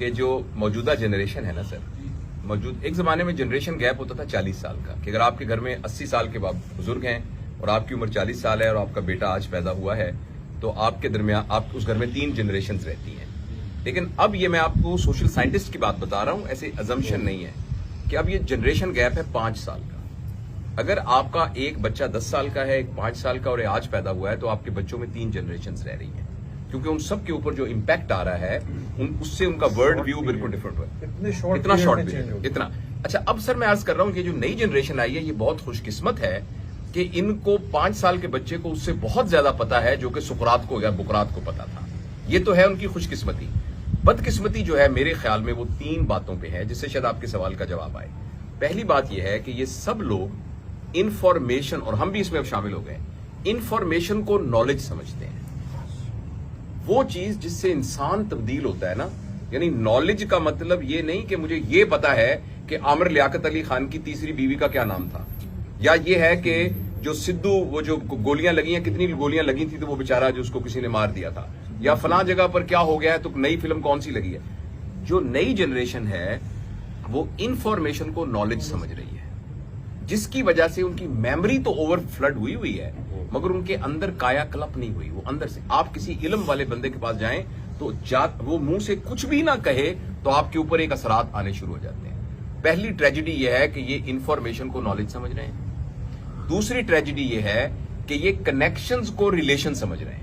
कि जो मौजूदा जनरेशन है ना सर, एक जमाने में जनरेशन गैप होता था 40 साल का, कि अगर आपके घर में 80 साल के बाद बुजुर्ग हैं और आपकी उम्र 40 साल है और आपका बेटा आज पैदा हुआ है, तो आपके दरमियान आप उस घर में 3 जनरेशन रहती हैं। लेकिन अब ये मैं आपको सोशल साइंटिस्ट की बात बता रहा हूं, ऐसे अजम्पशन नहीं है कि अब ये जनरेशन गैप है 5 साल का। अगर आपका एक बच्चा 10 साल का है, एक 5 साल का और आज पैदा हुआ है, तो आपके बच्चों में 3 जनरेशन रह रही हैं, क्योंकि उन सब के ऊपर जो इम्पैक्ट आ रहा है उससे उनका वर्ल्ड व्यू बिल्कुल डिफरेंट हुआ है। इतना शॉर्ट पीरियड, इतना अच्छा। अब सर मैं अर्ज कर रहा हूं कि जो नई जनरेशन आई है ये बहुत खुशकिस्मत है कि इनको 5 साल के बच्चे को उससे बहुत ज्यादा पता है जो कि सुकरात को या बुकरात को पता था। ये तो है उनकी खुशकिस्मती। बदकिस्मती जो है मेरे ख्याल में वो 3 बातों पे है, जिससे शायद आपके सवाल का जवाब आए। पहली बात यह है कि ये सब लोग इंफॉर्मेशन, और हम भी इसमें अब शामिल हो गए, इंफॉर्मेशन को नॉलेज समझते हैं। वो चीज जिससे इंसान तब्दील होता है ना, यानी नॉलेज का मतलब ये नहीं कि मुझे ये पता है कि आमिर लियाकत अली खान की तीसरी बीवी का क्या नाम था, या ये है कि जो सिद्धू वो जो गोलियां लगी हैं, कितनी गोलियां लगी थी तो वो बेचारा जो उसको किसी ने मार दिया था, या फलां जगह पर क्या हो गया है तो नई फिल्म कौन सी लगी है। जो नई जनरेशन है वो इंफॉर्मेशन को नॉलेज समझ रही है, जिसकी वजह से उनकी मेमोरी तो ओवरफ्लड हुई है, मगर उनके अंदर कायाकल्प नहीं हुई। वो अंदर से, आप किसी इल्म वाले बंदे के पास जाएं तो वो मुंह से कुछ भी ना कहे तो आपके ऊपर एक असरात आने शुरू हो जाते हैं। पहली ट्रेजेडी यह है कि ये इंफॉर्मेशन को नॉलेज समझ रहे हैं। दूसरी ट्रेजेडी यह है कि ये कनेक्शंस को रिलेशन समझ रहे हैं।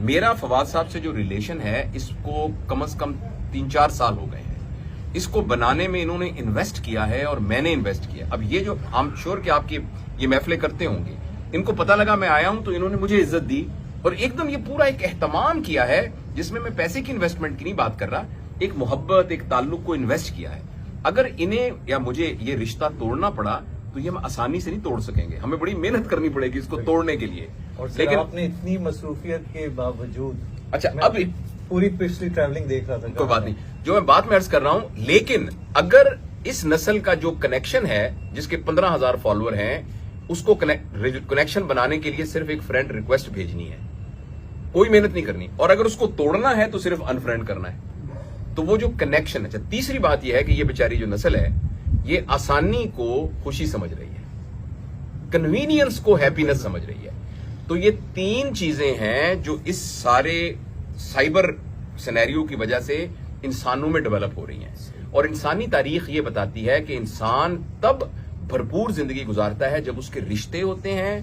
मेरा फवाद साहब से जो रिलेशन है इसको कम से कम 3-4 साल हो गए हैं। इसको बनाने में इन्होंने इन्वेस्ट किया है और मैंने इन्वेस्ट किया। अब ये जो आई एम श्योर कि आपकी ये महफिलें करते होंगे, इनको पता लगा मैं आया हूं तो इन्होंने मुझे इज्जत दी और एकदम ये पूरा एक एहतमाम किया है, जिसमें मैं पैसे की इन्वेस्टमेंट की नहीं बात कर रहा, एक मोहब्बत, एक ताल्लुक को इन्वेस्ट किया है। अगर इन्हें या मुझे ये रिश्ता तोड़ना पड़ा तो ये हम आसानी से नहीं तोड़ सकेंगे, हमें बड़ी मेहनत करनी पड़ेगी इसको तोड़ने के लिए। और लेकिन आपने इतनी मसरूफियत के बावजूद, अच्छा अब पूरी पिछली ट्रैवलिंग देख रहा था, कोई बात नहीं, जो मैं बात में अर्ज कर रहा हूं, लेकिन अगर इस नस्ल का जो कनेक्शन है जिसके 15,000 फॉलोअर हैं, उसको कनेक्शन बनाने के लिए सिर्फ एक फ्रेंड रिक्वेस्ट भेजनी है, कोई मेहनत नहीं करनी, और अगर उसको तोड़ना है तो सिर्फ अनफ्रेंड करना है। तो वो जो कनेक्शन है। तीसरी बात यह है कि ये बेचारी जो नस्ल है ये आसानी को खुशी समझ रही है, कन्वीनियंस को हैप्पीनेस समझ रही है। तो ये 3 चीजें हैं जो इस सारे साइबर सिनेरियो की वजह से इंसानों में डेवलप हो रही हैं। और इंसानी तारीख ये बताती है कि इंसान तब भरपूर जिंदगी गुजारता है जब उसके रिश्ते होते हैं,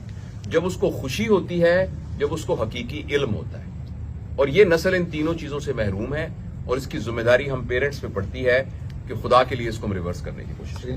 जब उसको खुशी होती है, जब उसको हकीकी इल्म होता है। और ये नस्ल इन तीनों चीजों से महरूम है और इसकी जिम्मेदारी हम पेरेंट्स पे पड़ती है कि खुदा के लिए इसको हम रिवर्स करने की कोशिश करें।